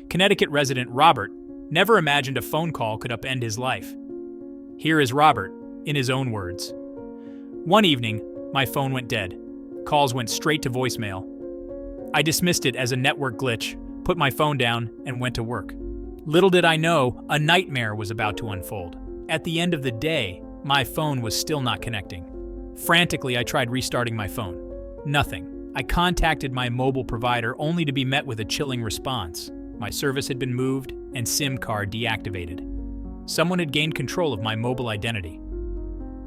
Connecticut resident Robert never imagined a phone call could upend his life. Here is Robert, in his own words. One evening, my phone went dead. Calls went straight to voicemail. I dismissed it as a network glitch, put my phone down, and went to work. Little did I know, a nightmare was about to unfold. At the end of the day, my phone was still not connecting. Frantically, I tried restarting my phone. Nothing. I contacted my mobile provider only to be met with a chilling response. My service had been moved and SIM card deactivated. Someone had gained control of my mobile identity.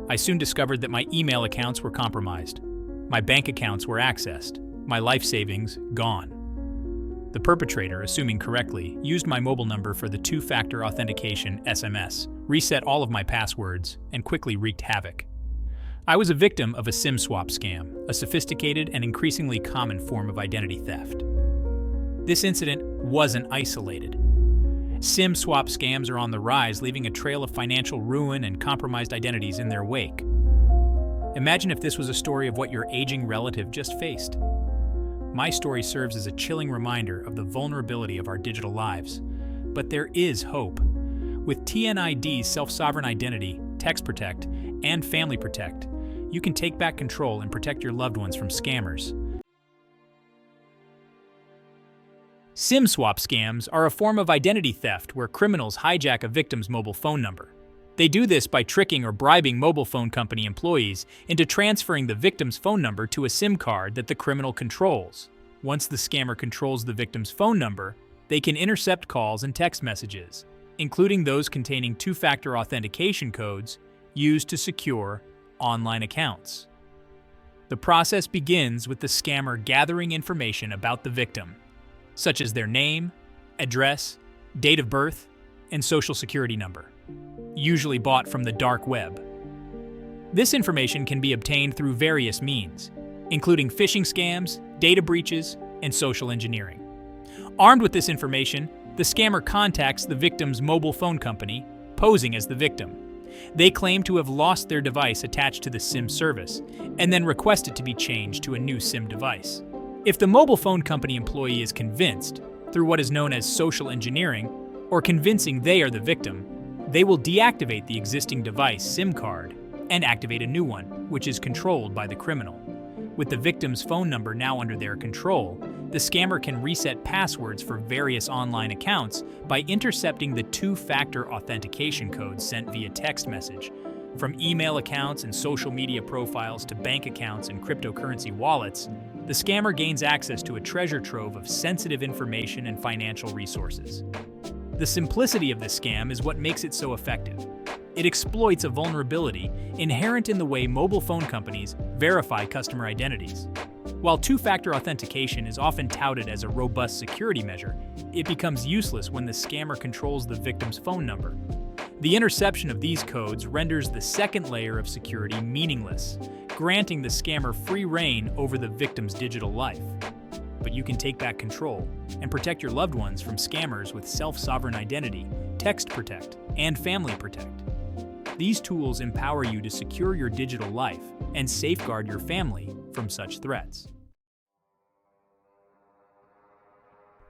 I soon discovered that my email accounts were compromised. My bank accounts were accessed. My life savings gone. The perpetrator, assuming correctly, used my mobile number for the two-factor authentication SMS, reset all of my passwords, and quickly wreaked havoc. I was a victim of a SIM swap scam, a sophisticated and increasingly common form of identity theft. This incident wasn't isolated. SIM swap scams are on the rise, leaving a trail of financial ruin and compromised identities in their wake. Imagine if this was a story of what your aging relative just faced. My story serves as a chilling reminder of the vulnerability of our digital lives. But there is hope. With TNID's Self-Sovereign Identity, Text Protect, and Family Protect, you can take back control and protect your loved ones from scammers. SIM swap scams are a form of identity theft where criminals hijack a victim's mobile phone number. They do this by tricking or bribing mobile phone company employees into transferring the victim's phone number to a SIM card that the criminal controls. Once the scammer controls the victim's phone number, they can intercept calls and text messages, including those containing two-factor authentication codes used to secure online accounts. The process begins with the scammer gathering information about the victim, such as their name, address, date of birth, and social security number, usually bought from the dark web. This information can be obtained through various means, including phishing scams, data breaches, and social engineering. Armed with this information, the scammer contacts the victim's mobile phone company, posing as the victim. They claim to have lost their device attached to the SIM service, and then request it to be changed to a new SIM device. If the mobile phone company employee is convinced, through what is known as social engineering, or convincing they are the victim, they will deactivate the existing device SIM card and activate a new one, which is controlled by the criminal. With the victim's phone number now under their control, the scammer can reset passwords for various online accounts by intercepting the two-factor authentication codes sent via text message. From email accounts and social media profiles to bank accounts and cryptocurrency wallets, the scammer gains access to a treasure trove of sensitive information and financial resources. The simplicity of this scam is what makes it so effective. It exploits a vulnerability inherent in the way mobile phone companies verify customer identities. While two-factor authentication is often touted as a robust security measure, it becomes useless when the scammer controls the victim's phone number. The interception of these codes renders the second layer of security meaningless, granting the scammer free rein over the victim's digital life. But you can take back control and protect your loved ones from scammers with Self-Sovereign Identity, Text Protect, and Family Protect. These tools empower you to secure your digital life and safeguard your family from such threats.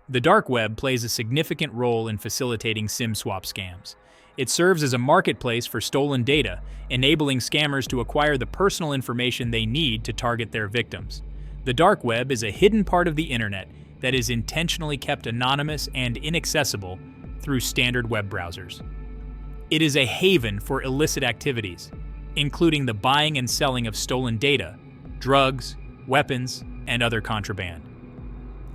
The dark web plays a significant role in facilitating SIM swap scams. It serves as a marketplace for stolen data, enabling scammers to acquire the personal information they need to target their victims. The dark web is a hidden part of the internet that is intentionally kept anonymous and inaccessible through standard web browsers. It is a haven for illicit activities, including the buying and selling of stolen data, drugs, weapons, and other contraband.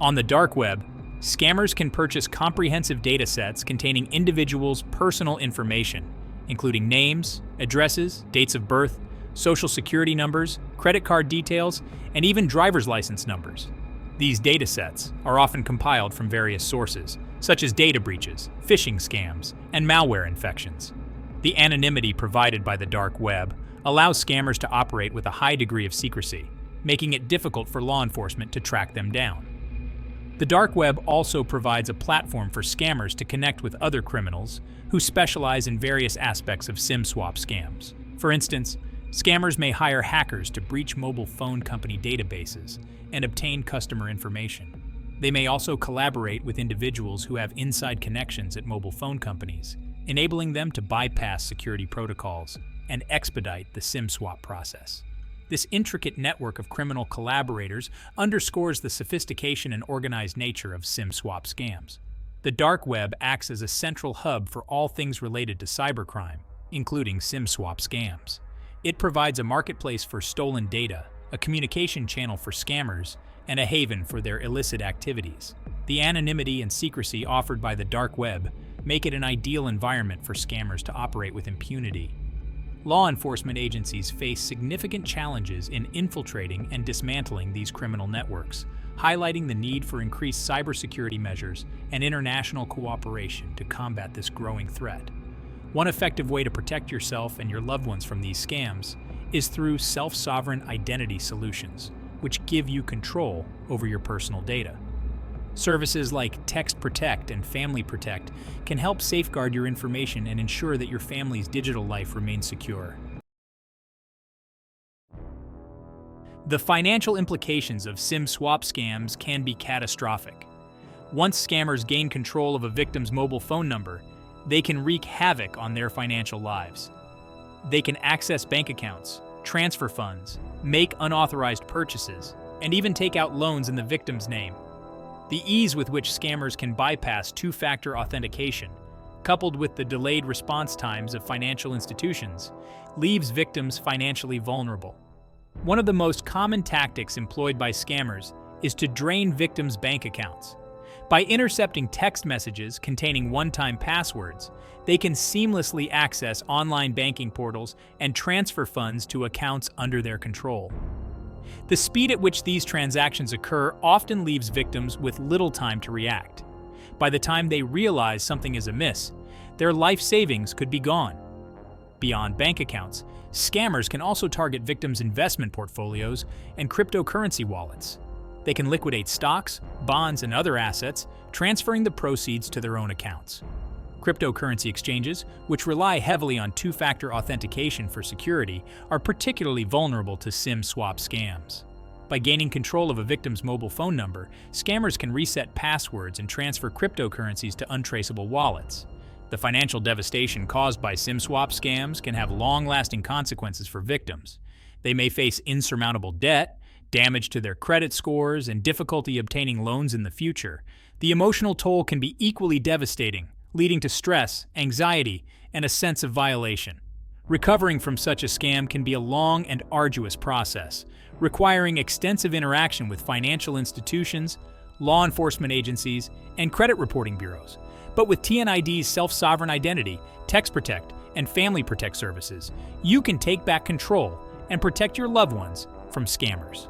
On the dark web, scammers can purchase comprehensive data sets containing individuals' personal information, including names, addresses, dates of birth, social security numbers, credit card details, and even driver's license numbers. These data sets are often compiled from various sources, such as data breaches, phishing scams, and malware infections. The anonymity provided by the dark web allows scammers to operate with a high degree of secrecy, making it difficult for law enforcement to track them down. The dark web also provides a platform for scammers to connect with other criminals who specialize in various aspects of SIM swap scams. For instance, scammers may hire hackers to breach mobile phone company databases and obtain customer information. They may also collaborate with individuals who have inside connections at mobile phone companies, enabling them to bypass security protocols and expedite the SIM swap process. This intricate network of criminal collaborators underscores the sophistication and organized nature of SIM swap scams. The dark web acts as a central hub for all things related to cybercrime, including SIM swap scams. It provides a marketplace for stolen data, a communication channel for scammers, and a haven for their illicit activities. The anonymity and secrecy offered by the dark web make it an ideal environment for scammers to operate with impunity. Law enforcement agencies face significant challenges in infiltrating and dismantling these criminal networks, highlighting the need for increased cybersecurity measures and international cooperation to combat this growing threat. One effective way to protect yourself and your loved ones from these scams is through self-sovereign identity solutions, which give you control over your personal data. Services like Text Protect and Family Protect can help safeguard your information and ensure that your family's digital life remains secure. The financial implications of SIM swap scams can be catastrophic. Once scammers gain control of a victim's mobile phone number, they can wreak havoc on their financial lives. They can access bank accounts, transfer funds, make unauthorized purchases, and even take out loans in the victim's name. The ease with which scammers can bypass two-factor authentication, coupled with the delayed response times of financial institutions, leaves victims financially vulnerable. One of the most common tactics employed by scammers is to drain victims' bank accounts. By intercepting text messages containing one-time passwords, they can seamlessly access online banking portals and transfer funds to accounts under their control. The speed at which these transactions occur often leaves victims with little time to react. By the time they realize something is amiss, their life savings could be gone. Beyond bank accounts, scammers can also target victims' investment portfolios and cryptocurrency wallets. They can liquidate stocks, bonds, and other assets, transferring the proceeds to their own accounts. Cryptocurrency exchanges, which rely heavily on two-factor authentication for security, are particularly vulnerable to SIM swap scams. By gaining control of a victim's mobile phone number, scammers can reset passwords and transfer cryptocurrencies to untraceable wallets. The financial devastation caused by SIM swap scams can have long-lasting consequences for victims. They may face insurmountable debt, damage to their credit scores, and difficulty obtaining loans in the future. The emotional toll can be equally devastating, leading to stress, anxiety, and a sense of violation. Recovering from such a scam can be a long and arduous process, requiring extensive interaction with financial institutions, law enforcement agencies, and credit reporting bureaus. But with TNID's self-sovereign identity, Text Protect, and Family Protect services, you can take back control and protect your loved ones from scammers.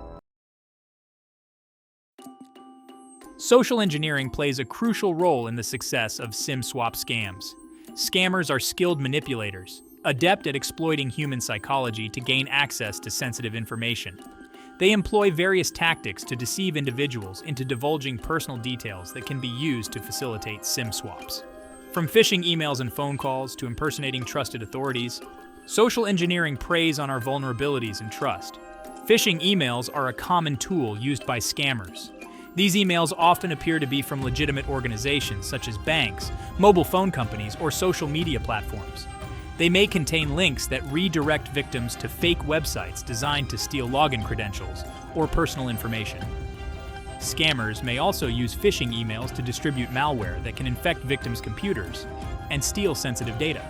Social engineering plays a crucial role in the success of SIM swap scams. Scammers are skilled manipulators, adept at exploiting human psychology to gain access to sensitive information. They employ various tactics to deceive individuals into divulging personal details that can be used to facilitate SIM swaps. From phishing emails and phone calls to impersonating trusted authorities, social engineering preys on our vulnerabilities and trust. Phishing emails are a common tool used by scammers. These emails often appear to be from legitimate organizations such as banks, mobile phone companies, or social media platforms. They may contain links that redirect victims to fake websites designed to steal login credentials or personal information. Scammers may also use phishing emails to distribute malware that can infect victims' computers and steal sensitive data.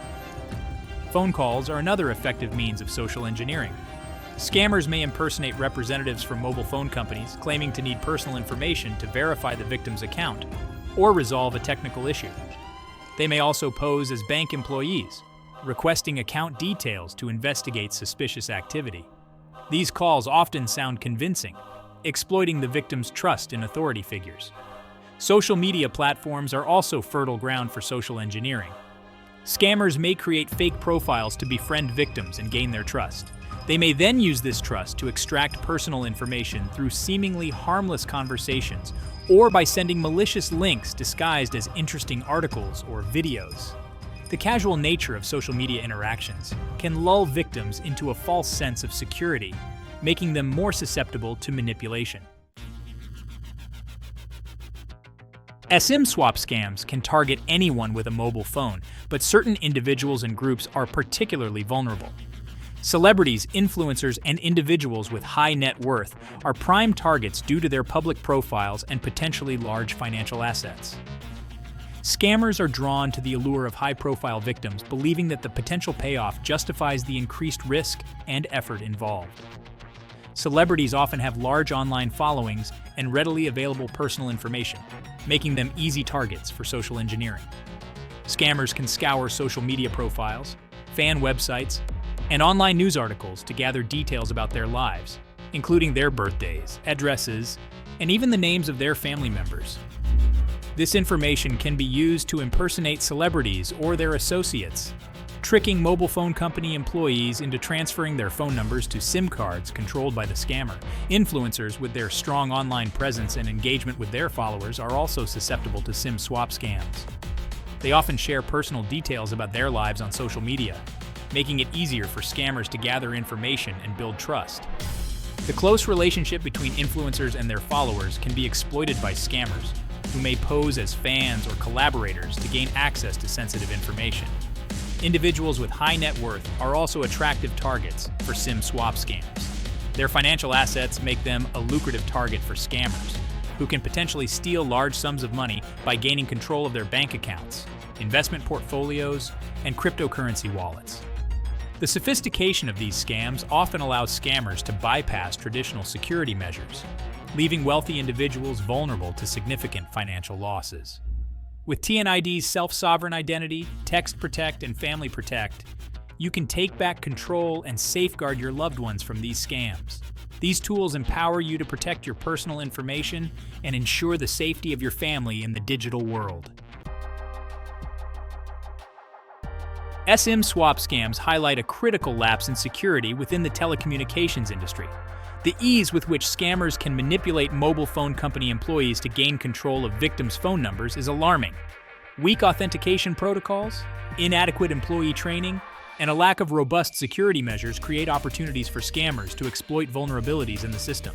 Phone calls are another effective means of social engineering. Scammers may impersonate representatives from mobile phone companies claiming to need personal information to verify the victim's account or resolve a technical issue. They may also pose as bank employees, requesting account details to investigate suspicious activity. These calls often sound convincing, exploiting the victim's trust in authority figures. Social media platforms are also fertile ground for social engineering. Scammers may create fake profiles to befriend victims and gain their trust. They may then use this trust to extract personal information through seemingly harmless conversations or by sending malicious links disguised as interesting articles or videos. The casual nature of social media interactions can lull victims into a false sense of security, making them more susceptible to manipulation. SIM swap scams can target anyone with a mobile phone, but certain individuals and groups are particularly vulnerable. Celebrities, influencers, and individuals with high net worth are prime targets due to their public profiles and potentially large financial assets. Scammers are drawn to the allure of high-profile victims, believing that the potential payoff justifies the increased risk and effort involved. Celebrities often have large online followings and readily available personal information, making them easy targets for social engineering. Scammers can scour social media profiles, fan websites, and online news articles to gather details about their lives, including their birthdays, addresses, and even the names of their family members. This information can be used to impersonate celebrities or their associates, tricking mobile phone company employees into transferring their phone numbers to SIM cards controlled by the scammer. Influencers with their strong online presence and engagement with their followers are also susceptible to SIM swap scams. They often share personal details about their lives on social media, making it easier for scammers to gather information and build trust. The close relationship between influencers and their followers can be exploited by scammers, who may pose as fans or collaborators to gain access to sensitive information. Individuals with high net worth are also attractive targets for SIM swap scams. Their financial assets make them a lucrative target for scammers, who can potentially steal large sums of money by gaining control of their bank accounts, investment portfolios, and cryptocurrency wallets. The sophistication of these scams often allows scammers to bypass traditional security measures, leaving wealthy individuals vulnerable to significant financial losses. With TNID's Self-Sovereign Identity, Text Protect, and Family Protect, you can take back control and safeguard your loved ones from these scams. These tools empower you to protect your personal information and ensure the safety of your family in the digital world. SIM swap scams highlight a critical lapse in security within the telecommunications industry. The ease with which scammers can manipulate mobile phone company employees to gain control of victims' phone numbers is alarming. Weak authentication protocols, inadequate employee training, and a lack of robust security measures create opportunities for scammers to exploit vulnerabilities in the system.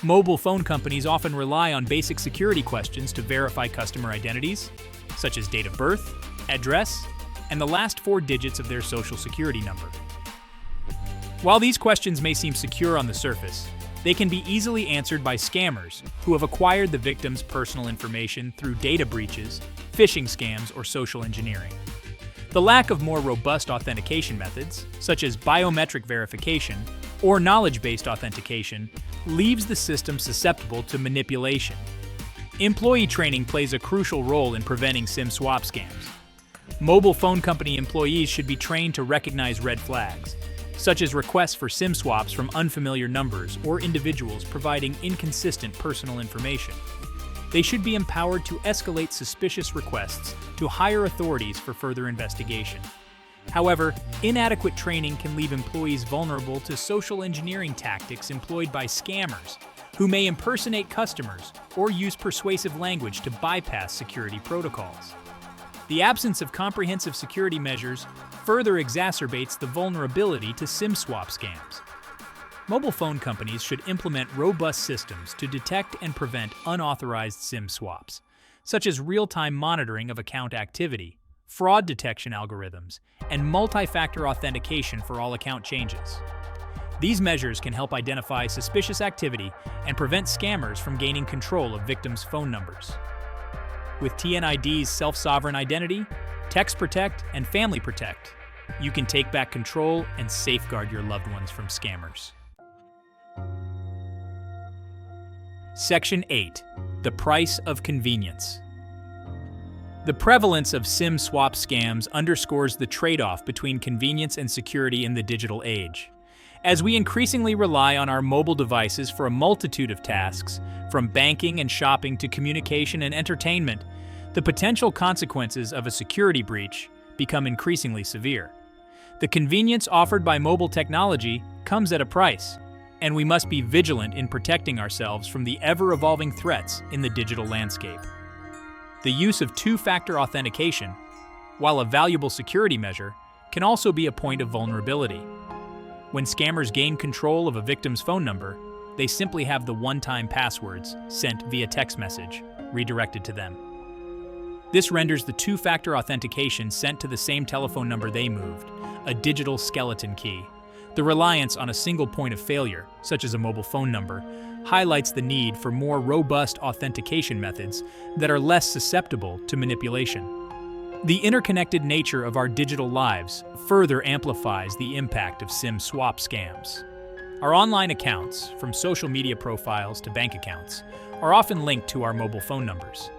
Mobile phone companies often rely on basic security questions to verify customer identities, such as date of birth, address, and the last 4 digits of their social security number. While these questions may seem secure on the surface, they can be easily answered by scammers who have acquired the victim's personal information through data breaches, phishing scams, or social engineering. The lack of more robust authentication methods, such as biometric verification or knowledge-based authentication, leaves the system susceptible to manipulation. Employee training plays a crucial role in preventing SIM swap scams. Mobile phone company employees should be trained to recognize red flags, such as requests for SIM swaps from unfamiliar numbers or individuals providing inconsistent personal information. They should be empowered to escalate suspicious requests to higher authorities for further investigation. However, inadequate training can leave employees vulnerable to social engineering tactics employed by scammers, who may impersonate customers or use persuasive language to bypass security protocols. The absence of comprehensive security measures further exacerbates the vulnerability to SIM swap scams. Mobile phone companies should implement robust systems to detect and prevent unauthorized SIM swaps, such as real-time monitoring of account activity, fraud detection algorithms, and multi-factor authentication for all account changes. These measures can help identify suspicious activity and prevent scammers from gaining control of victims' phone numbers. With TNID's Self-Sovereign Identity, Text Protect, and Family Protect, you can take back control and safeguard your loved ones from scammers. Section 8. The Price of Convenience. The prevalence of SIM swap scams underscores the trade-off between convenience and security in the digital age. As we increasingly rely on our mobile devices for a multitude of tasks, from banking and shopping to communication and entertainment, the potential consequences of a security breach become increasingly severe. The convenience offered by mobile technology comes at a price, and we must be vigilant in protecting ourselves from the ever-evolving threats in the digital landscape. The use of two-factor authentication, while a valuable security measure, can also be a point of vulnerability. When scammers gain control of a victim's phone number, they simply have the one-time passwords sent via text message redirected to them. This renders the two-factor authentication sent to the same telephone number they moved, a digital skeleton key. The reliance on a single point of failure, such as a mobile phone number, highlights the need for more robust authentication methods that are less susceptible to manipulation. The interconnected nature of our digital lives further amplifies the impact of SIM swap scams. Our online accounts, from social media profiles to bank accounts, are often linked to our mobile phone numbers.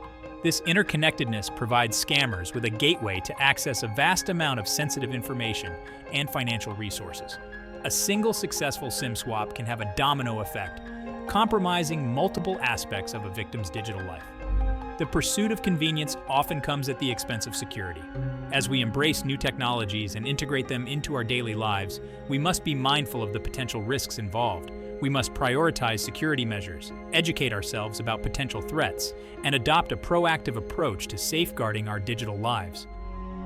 This interconnectedness provides scammers with a gateway to access a vast amount of sensitive information and financial resources. A single successful SIM swap can have a domino effect, compromising multiple aspects of a victim's digital life. The pursuit of convenience often comes at the expense of security. As we embrace new technologies and integrate them into our daily lives, we must be mindful of the potential risks involved. We must prioritize security measures, educate ourselves about potential threats, and adopt a proactive approach to safeguarding our digital lives.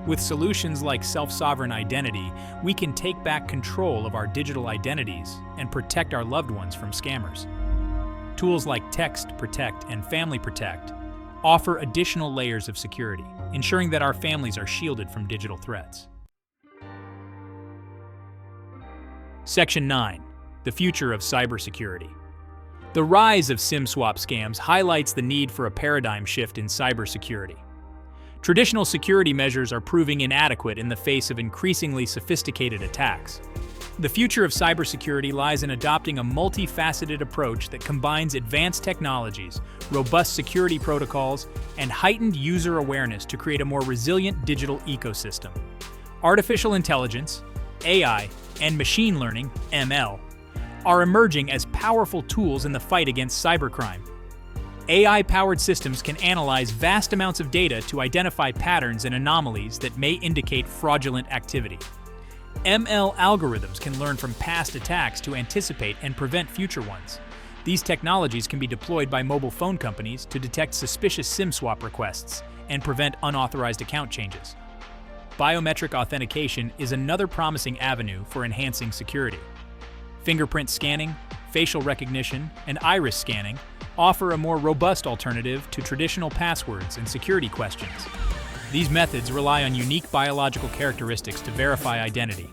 With solutions like self-sovereign identity, we can take back control of our digital identities and protect our loved ones from scammers. Tools like Text Protect and Family Protect offer additional layers of security, ensuring that our families are shielded from digital threats. Section 9. The future of cybersecurity. The rise of SIM swap scams highlights the need for a paradigm shift in cybersecurity. Traditional security measures are proving inadequate in the face of increasingly sophisticated attacks. The future of cybersecurity lies in adopting a multifaceted approach that combines advanced technologies, robust security protocols, and heightened user awareness to create a more resilient digital ecosystem. Artificial intelligence, AI, and machine learning, ML, are emerging as powerful tools in the fight against cybercrime. AI-powered systems can analyze vast amounts of data to identify patterns and anomalies that may indicate fraudulent activity. ML algorithms can learn from past attacks to anticipate and prevent future ones. These technologies can be deployed by mobile phone companies to detect suspicious SIM swap requests and prevent unauthorized account changes. Biometric authentication is another promising avenue for enhancing security. Fingerprint scanning, facial recognition, and iris scanning offer a more robust alternative to traditional passwords and security questions. These methods rely on unique biological characteristics to verify identity,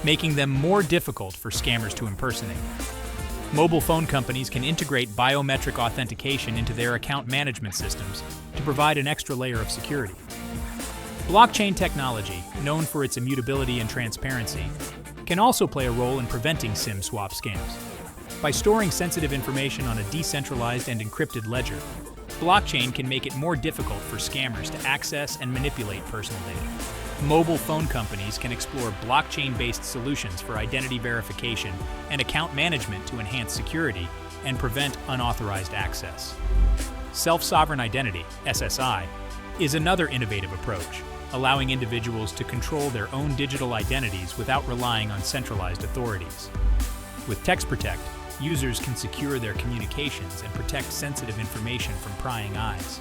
making them more difficult for scammers to impersonate. Mobile phone companies can integrate biometric authentication into their account management systems to provide an extra layer of security. Blockchain technology, known for its immutability and transparency, can also play a role in preventing SIM swap scams. By storing sensitive information on a decentralized and encrypted ledger, blockchain can make it more difficult for scammers to access and manipulate personal data. Mobile phone companies can explore blockchain-based solutions for identity verification and account management to enhance security and prevent unauthorized access. Self-sovereign identity, SSI, is another innovative approach, allowing individuals to control their own digital identities without relying on centralized authorities. With Text Protect, users can secure their communications and protect sensitive information from prying eyes.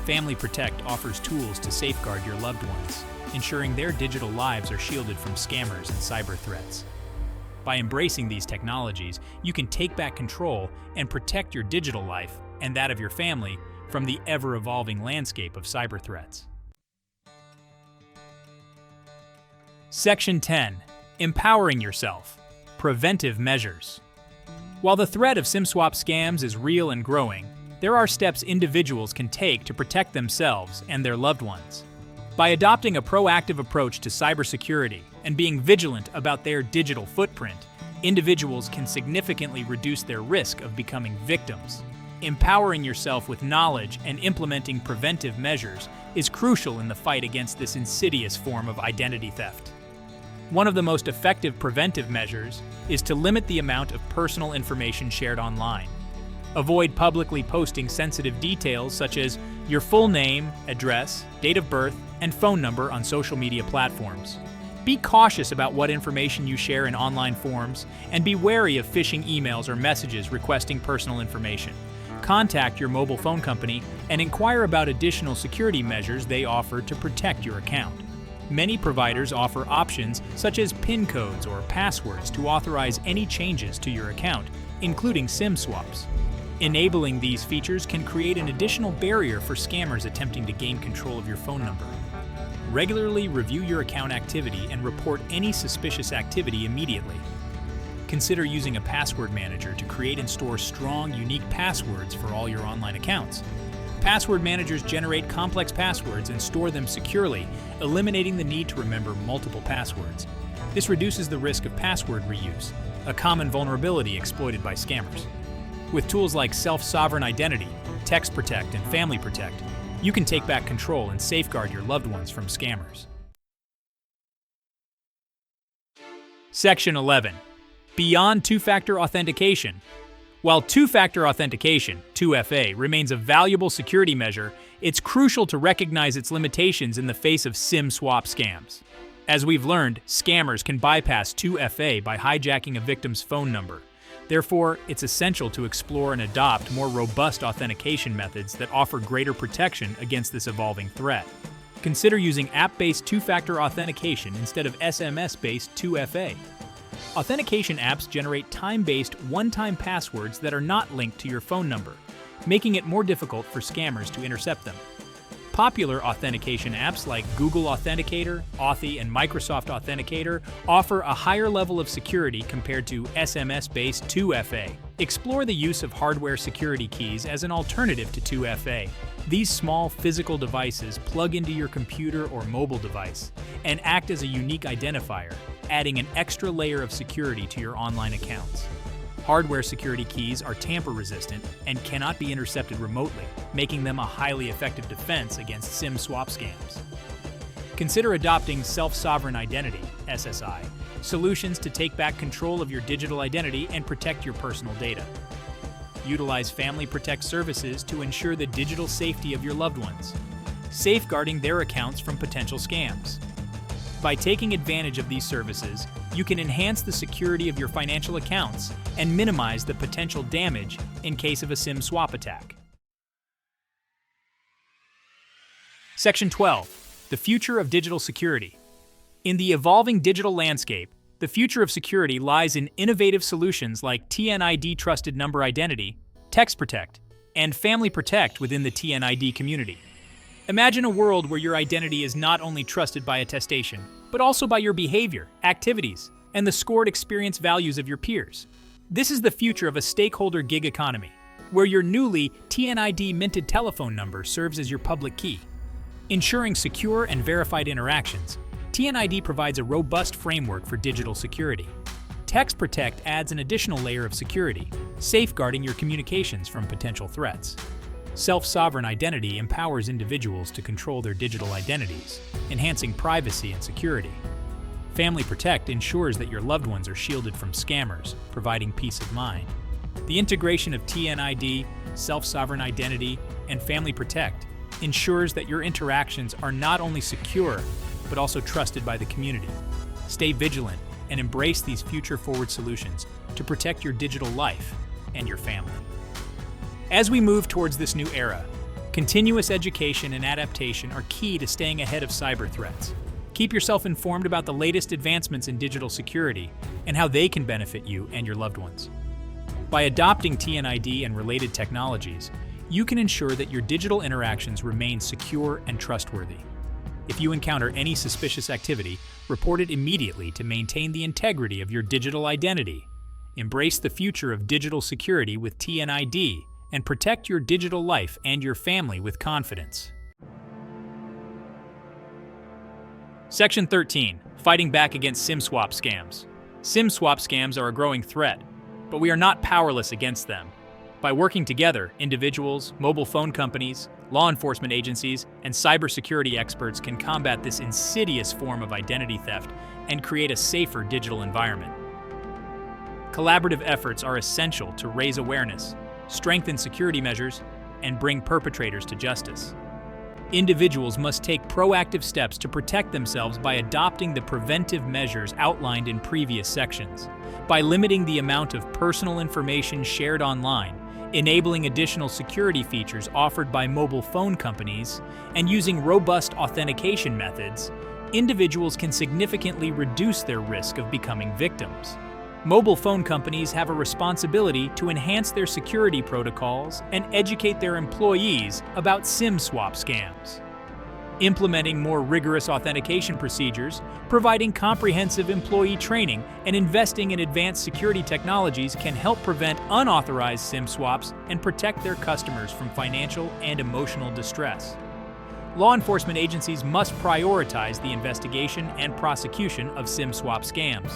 Family Protect offers tools to safeguard your loved ones, ensuring their digital lives are shielded from scammers and cyber threats. By embracing these technologies, you can take back control and protect your digital life and that of your family from the ever-evolving landscape of cyber threats. Section 10. Empowering yourself. Preventive measures. While the threat of SIM swap scams is real and growing, there are steps individuals can take to protect themselves and their loved ones. By adopting a proactive approach to cybersecurity and being vigilant about their digital footprint, individuals can significantly reduce their risk of becoming victims. Empowering yourself with knowledge and implementing preventive measures is crucial in the fight against this insidious form of identity theft. One of the most effective preventive measures is to limit the amount of personal information shared online. Avoid publicly posting sensitive details such as your full name, address, date of birth, and phone number on social media platforms. Be cautious about what information you share in online forums, and be wary of phishing emails or messages requesting personal information. Contact your mobile phone company and inquire about additional security measures they offer to protect your account. Many providers offer options such as PIN codes or passwords to authorize any changes to your account, including SIM swaps. Enabling these features can create an additional barrier for scammers attempting to gain control of your phone number. Regularly review your account activity and report any suspicious activity immediately. Consider using a password manager to create and store strong, unique passwords for all your online accounts. Password managers generate complex passwords and store them securely, eliminating the need to remember multiple passwords. This reduces the risk of password reuse, a common vulnerability exploited by scammers. With tools like Self-Sovereign Identity, Text Protect, and Family Protect, you can take back control and safeguard your loved ones from scammers. Section 11. Beyond two-factor authentication. While two-factor authentication, 2FA, remains a valuable security measure, it's crucial to recognize its limitations in the face of SIM swap scams. As we've learned, scammers can bypass 2FA by hijacking a victim's phone number. Therefore, it's essential to explore and adopt more robust authentication methods that offer greater protection against this evolving threat. Consider using app-based two-factor authentication instead of SMS-based 2FA. Authentication apps generate time-based, one-time passwords that are not linked to your phone number, making it more difficult for scammers to intercept them. Popular authentication apps like Google Authenticator, Authy, and Microsoft Authenticator offer a higher level of security compared to SMS-based 2FA. Explore the use of hardware security keys as an alternative to 2FA. These small physical devices plug into your computer or mobile device and act as a unique identifier, adding an extra layer of security to your online accounts. Hardware security keys are tamper-resistant and cannot be intercepted remotely, making them a highly effective defense against SIM swap scams. Consider adopting Self-Sovereign Identity, SSI, solutions to take back control of your digital identity and protect your personal data. Utilize Family Protect services to ensure the digital safety of your loved ones, safeguarding their accounts from potential scams. By taking advantage of these services, you can enhance the security of your financial accounts and minimize the potential damage in case of a SIM swap attack. Section 12. The future of digital security. In the evolving digital landscape, the future of security lies in innovative solutions like TNID Trusted Number Identity, Text Protect, and Family Protect within the TNID community. Imagine a world where your identity is not only trusted by attestation, but also by your behavior, activities, and the scored experience values of your peers. This is the future of a stakeholder gig economy, where your newly TNID minted telephone number serves as your public key. Ensuring secure and verified interactions, TNID provides a robust framework for digital security. Text Protect adds an additional layer of security, safeguarding your communications from potential threats. Self-Sovereign Identity empowers individuals to control their digital identities, enhancing privacy and security. Family Protect ensures that your loved ones are shielded from scammers, providing peace of mind. The integration of TNID, Self-Sovereign Identity, and Family Protect ensures that your interactions are not only secure, but also trusted by the community. Stay vigilant and embrace these future-forward solutions to protect your digital life and your family. As we move towards this new era, continuous education and adaptation are key to staying ahead of cyber threats. Keep yourself informed about the latest advancements in digital security and how they can benefit you and your loved ones. By adopting TNID and related technologies, you can ensure that your digital interactions remain secure and trustworthy. If you encounter any suspicious activity, report it immediately to maintain the integrity of your digital identity. Embrace the future of digital security with TNID and protect your digital life and your family with confidence. Section 13. Fighting back against SIM swap scams. SIM swap scams are a growing threat, but we are not powerless against them. By working together, individuals, mobile phone companies, law enforcement agencies, and cybersecurity experts can combat this insidious form of identity theft and create a safer digital environment. Collaborative efforts are essential to raise awareness, strengthen security measures, and bring perpetrators to justice. Individuals must take proactive steps to protect themselves by adopting the preventive measures outlined in previous sections, by limiting the amount of personal information shared online, enabling additional security features offered by mobile phone companies, and using robust authentication methods. Individuals can significantly reduce their risk of becoming victims. Mobile phone companies have a responsibility to enhance their security protocols and educate their employees about SIM swap scams. Implementing more rigorous authentication procedures, providing comprehensive employee training, and investing in advanced security technologies can help prevent unauthorized SIM swaps and protect their customers from financial and emotional distress. Law enforcement agencies must prioritize the investigation and prosecution of SIM swap scams.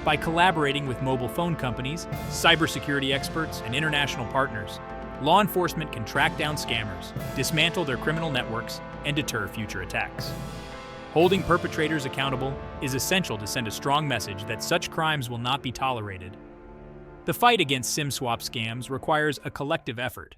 By collaborating with mobile phone companies, cybersecurity experts, and international partners, law enforcement can track down scammers, dismantle their criminal networks, and deter future attacks. Holding perpetrators accountable is essential to send a strong message that such crimes will not be tolerated. The fight against SIM swap scams requires a collective effort.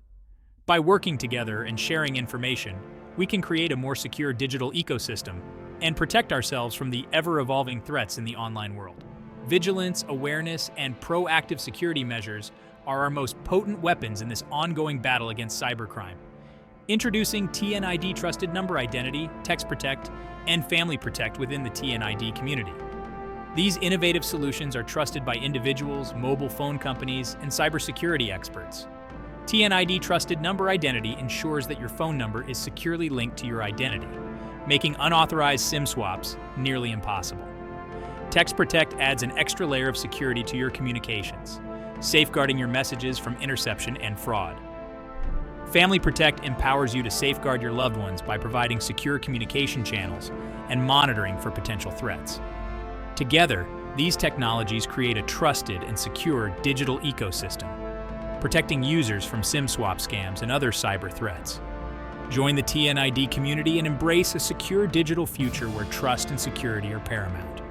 By working together and sharing information, we can create a more secure digital ecosystem and protect ourselves from the ever-evolving threats in the online world. Vigilance, awareness, and proactive security measures are our most potent weapons in this ongoing battle against cybercrime. Introducing TNID Trusted Number Identity, Text Protect, and Family Protect within the TNID community. These innovative solutions are trusted by individuals, mobile phone companies, and cybersecurity experts. TNID Trusted Number Identity ensures that your phone number is securely linked to your identity, making unauthorized SIM swaps nearly impossible. Text Protect adds an extra layer of security to your communications, safeguarding your messages from interception and fraud. Family Protect empowers you to safeguard your loved ones by providing secure communication channels and monitoring for potential threats. Together, these technologies create a trusted and secure digital ecosystem, protecting users from SIM swap scams and other cyber threats. Join the TNID community and embrace a secure digital future where trust and security are paramount.